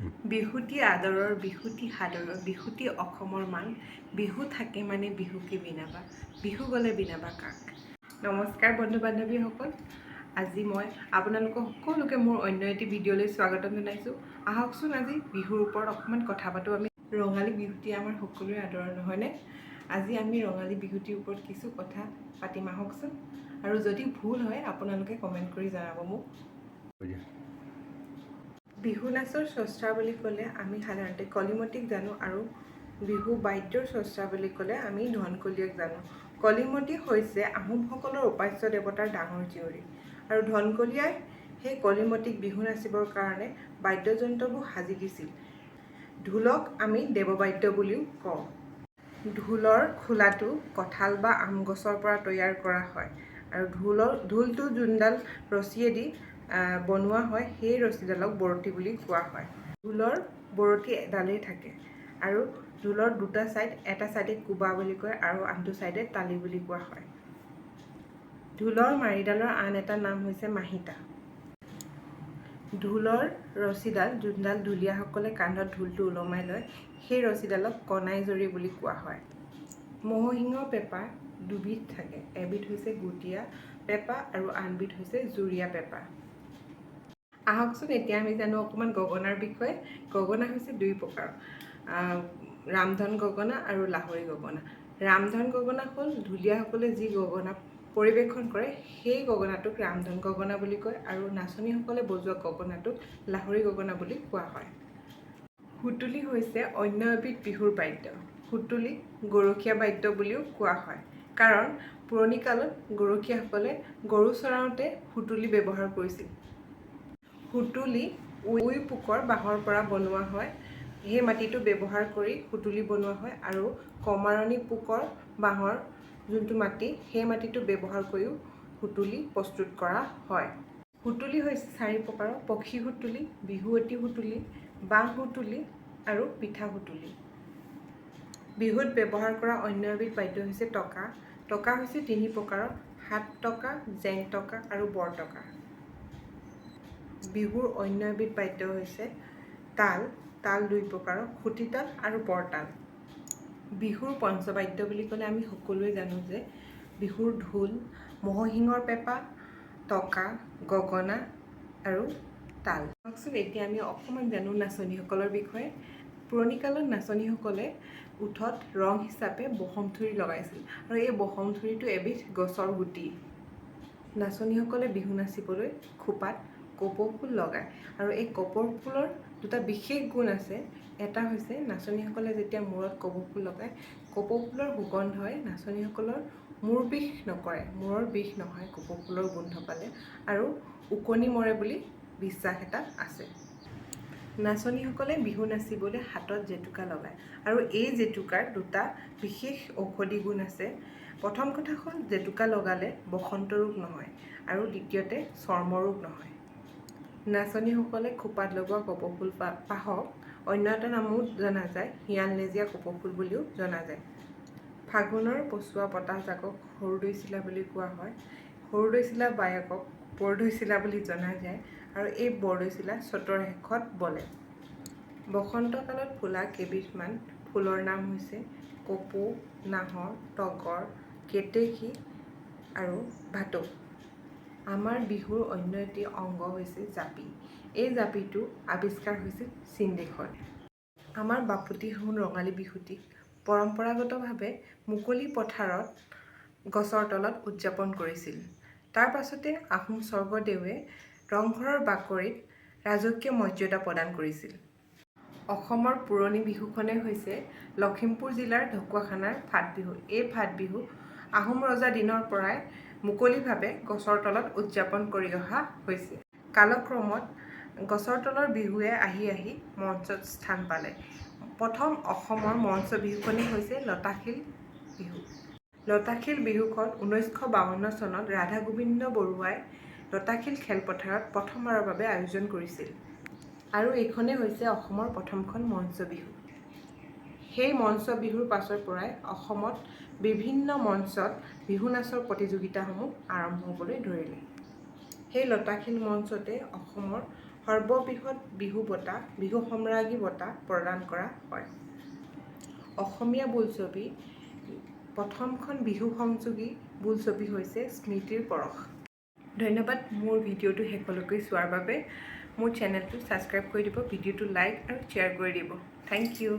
বিহুতি আদৰৰ বিহুতি সাদৰৰ বিহুতি অসমৰ মান বিহু থাকে মানে বিহুকে বিনাবা বিহু গ'লে বিনাবা কাক। নমস্কাৰ বন্ধু বান্ধৱীসকল, আজি মই আপোনালোকক সকলোকে মোৰ অন্য এটি ভিডিঅ'লৈ স্বাগতম জনাইছোঁ। আহকচোন আজি বিহুৰ ওপৰত অকণমান কথা পাতোঁ। আমি ৰঙালী বিহুটি আমাৰ সকলোৰে আদৰৰ নহয়নে? আজি আমি ৰঙালী বিহুটিৰ ওপৰত কিছু কথা পাতিম, আহকচোন। আৰু যদি ভুল হয় আপোনালোকে কমেণ্ট কৰি জনাব মোক। বিহু নাচৰ স্ৰষ্টা বুলি ক'লে আমি সাধাৰণতে কলিমতীক জানো, আৰু বিহু বাদ্যৰ স্ৰষ্টা বুলি ক'লে আমি ধনকলীয়াক জানো। কলিমতী হৈছে আহোমসকলৰ উপাস্য দেৱতাৰ ডাঙৰ জীয়ৰী, আৰু ধনকলীয়াই সেই কলিমতীক বিহু নাচিবৰ কাৰণে বাদ্যযন্ত্ৰবোৰ সাজি দিছিল। ঢোলক আমি দেৱবাদ্য বুলিও কওঁ। ঢোলৰ খোলাটো কঁঠাল বা আম গছৰ পৰা তৈয়াৰ কৰা হয়, আৰু ঢোলটো যোনডাল ৰছীয়েদি বনোৱা হয় সেই ৰছীডালক বৰতী বুলি কোৱা হয়। ঢোলৰ বৰতী এডালেই থাকে, আৰু ঢোলৰ দুটা ছাইড, এটা ছাইডে কোবা বুলি কয় আৰু আনটো ছাইডে তালি বুলি কোৱা হয়। ঢোলৰ মাৰিডালৰ আন এটা নাম হৈছে মাহিতা। ঢোলৰ ৰছীডাল যোনডাল ঢুলীয়াসকলে কান্ধত ঢোলটো ওলমাই লয় সেই ৰছীডালক কণাই জৰী বুলি কোৱা হয়। ম'হশিঙৰ পেঁপা দুবিধ থাকে, এবিধ হৈছে গুটীয়া পেঁপা আৰু আনবিধ হৈছে জুৰীয়া পেঁপা। আহকচোন এতিয়া আমি জানো অকণমান গগনাৰ বিষয়ে। গগনা হৈছে দুই প্ৰকাৰ, ৰামধন গগনা আৰু লাহৰী গগনা। ৰামধন গগনা হ'ল ঢুলীয়াসকলে যি গগনা পৰিৱেশন কৰে সেই গগনাটোক ৰামধন গগনা বুলি কয়, আৰু নাচনীসকলে বজোৱা গগনাটোক লাহৰী গগনা বুলি কোৱা হয়। সুতুলি হৈছে অন্য এবিধ বিহুৰ বাদ্য। সুতুলিক গৰখীয়া বাদ্য বুলিও কোৱা হয়, কাৰণ পুৰণি কালত গৰখীয়াসকলে গৰু চৰাওঁতে সুতুলি ব্যৱহাৰ কৰিছিল। সুতুলি উই পোকৰ বাঁহৰ পৰা বনোৱা হয়, সেই মাটিটো ব্যৱহাৰ কৰি সুতুলি বনোৱা হয়, আৰু কমাৰণী পোকৰ বাঁহৰ যোনটো মাটি সেই মাটিটো ব্যৱহাৰ কৰিও সুতুলি প্ৰস্তুত কৰা হয়। সুতুলি হৈছে চাৰি প্ৰকাৰৰ: পক্ষী সুতুলি, বিহুৱতী সুতুলি, বাঁহ সুতুলি আৰু পিঠা সুতুলি। বিহুত ব্যৱহাৰ কৰা অন্য এবিধ বাদ্য হৈছে টকা। টকা হৈছে তিনি প্ৰকাৰৰ: হাত টকা, জেং টকা আৰু বৰ টকা। বিহুৰ অন্য এবিধ বাদ্য হৈছে তাল। তাল দুই প্ৰকাৰৰ: খুটি তাল আৰু বৰ তাল। বিহুৰ পঞ্চবাদ্য বুলি ক'লে আমি সকলোৱে জানো যে বিহুৰ ঢোল, ম'হশিঙৰ পেঁপা, টকা, গগনা আৰু তাল। এতিয়া আমি অকণমান জানো নাচনীসকলৰ বিষয়ে। পুৰণি কালত নাচনীসকলে ওঠত ৰং হিচাপে বসমথুৰি লগাইছিল, আৰু এই বসমথুৰিটো এবিধ গছৰ গুটি। নাচনীসকলে বিহু নাচিবলৈ খোপাত কপৌ ফুল লগায়, আৰু এই কপৌ ফুলৰ দুটা বিশেষ গুণ আছে। এটা হৈছে নাচনীসকলে যেতিয়া মূৰত কপৌ ফুল লগায়, কপৌ ফুলৰ সুগন্ধই নাচনীসকলৰ মূৰ বিষ নকৰে, মূৰৰ বিষ নহয় কপৌ ফুলৰ গোন্ধ পালে, আৰু ওকণি মৰে বুলি বিশ্বাস এটা আছে। নাচনীসকলে বিহু নাচিবলৈ হাতত জেতুকা লগায়, আৰু এই জেতুকাৰ দুটা বিশেষ ঔষধি গুণ আছে। প্ৰথম কথা হ'ল জেতুকা লগালে বসন্ত ৰোগ নহয়, আৰু দ্বিতীয়তে চৰ্ম ৰোগ নহয়। নাচনীসকলে খোপাত লগোৱা কপৌ ফুল পাহক অন্য এটা নামো জনা যায়, শিয়াল নেজীয়া কপৌ ফুল বুলিও জনা যায়। ফাগুনৰ পছুৱা বতাহজাকক সৰুদৈচিলা বুলি কোৱা হয়। সৰুদৈচিলা বায়েকক বৰদৈচিলা বুলি জনা যায়, আৰু এই বৰদৈচিলা চ'তৰ শেষত বলে। বসন্ত কালত ফুলা কেইবিধমান ফুলৰ নাম হৈছে কপৌ, নাহৰ, তগৰ, কেতেকী আৰু ভাটৌ। আমাৰ বিহুৰ অন্য এটি অংগ হৈছে জাপি। এই জাপিটো আৱিষ্কাৰ হৈছিল চীন দেশত। আমাৰ বাপতিসাহোন ৰঙালী বিহুটিক পৰম্পৰাগতভাৱে মুকলি পথাৰত গছৰ তলত উদযাপন কৰিছিল। তাৰ পাছতে আহোম স্বৰ্গদেৱে ৰংঘৰৰ বাকৰিত ৰাজকীয় মৰ্যাদা প্ৰদান কৰিছিল। অসমৰ পুৰণি বিহুখনেই হৈছে লখিমপুৰ জিলাৰ ঢকুৱাখানাৰ ফাট বিহু। এই ফাট বিহু আহোম ৰজা দিনৰ পৰাই মুকলিভাৱে গছৰ তলত উদযাপন কৰি অহা হৈছে। কালক্ৰমত গছৰ তলৰ বিহুৱে আহি আহি মঞ্চত স্থান পালে। প্ৰথম অসমৰ মঞ্চ বিহুখনেই হৈছে লতাশিল বিহু। লতাশিল বিহুখন 1952 চনত ৰাধা গোবিন্দ বৰুৱাই লতাশিল খেলপথাৰত প্ৰথমবাৰৰ বাবে আয়োজন কৰিছিল, আৰু এইখনেই হৈছে অসমৰ প্ৰথমখন মঞ্চ বিহু। সেই মঞ্চ বিহুৰ পাছৰ পৰাই অসমত বিভিন্ন মঞ্চত বিহু নাচৰ প্ৰতিযোগিতাসমূহ আৰম্ভ হ'বলৈ ধৰিলে। সেই লতাশিল মঞ্চতে অসমৰ সৰ্ববৃহৎ বিহু বঁটা বিহু সম্ৰাজ্ঞী বঁটা প্ৰদান কৰা হয়। অসমীয়া বোলছবি প্ৰথমখন বিহু সংযোগী বোলছবি হৈছে স্মৃতিৰ পৰশ। ধন্যবাদ মোৰ ভিডিঅ'টো শেষলৈকে চোৱাৰ বাবে। মোৰ চেনেলটো ছাবস্ক্ৰাইব কৰি দিব, ভিডিঅ'টো লাইক আৰু শ্বেয়াৰ কৰি দিব। Thank U.